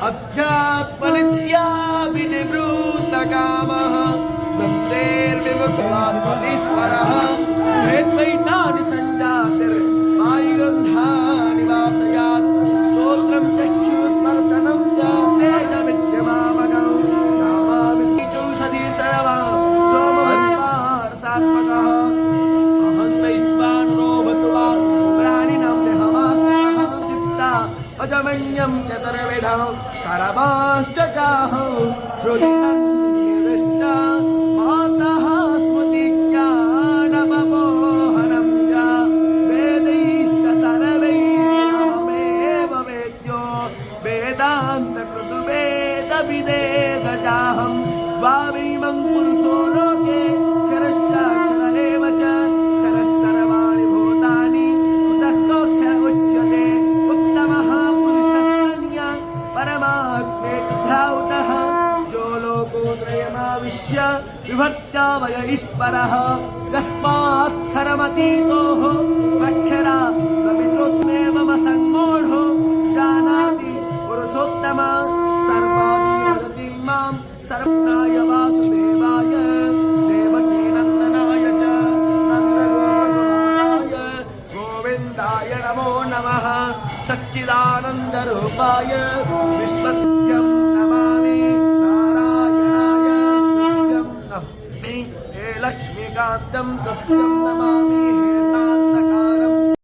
अध्यात्मनित्या विनिवृत्तकामः ब्रह्मेर्विमुक्तात्मनीश्वरः वेद्वैतानि सञ्जातिर्वायुगन्धानि वासयात् स्तोत्रं चक्षुस्मर्दनं च तेजमित्यमामगं नामामि श्रीचौषधी सर्वा सोमवारसात्मकः अहन्तैस्वान्नो भत्वा प्राणिनां देहवास्तः चित्ता अजमन्यं चतुर्विधं करवाश्च चाहो हृदि सन्निविष्टा मातः स्मृतिज्ञानमपोहनं च वेदैश्च सर्वैरहमेव वेद्यो वेदान्तकृतवेदविदेहजाहं द्वाविमं पुरुषो लोके क्षरश्चाक्षरेव च क्षरस्सर्वाणि भूतानि तस्थोऽक्षर उच्यते उत्तमः पुरुषस्तन्या परमात्मेभ्रावतः यो लोकोत्रयमाविश्य विभक्त्यावय ईश्वरः यस्मात्क्षरमतीतोः अक्षरा कविचोत्मेवमसङ्गूढो जानाति पुरुषोत्तम सर्वाणि वदति मां सर्वज्ञाय वासुदेवाय देवकी नन्दनाय च नन्दगोपाय गोविन्दाय नमो नमः सच्चिदानन्दरूपाय विश्वत्यं नमामि नारायणाय नित्यं नमामि हे लक्ष्मीकान्तं सत्यं नमामि हे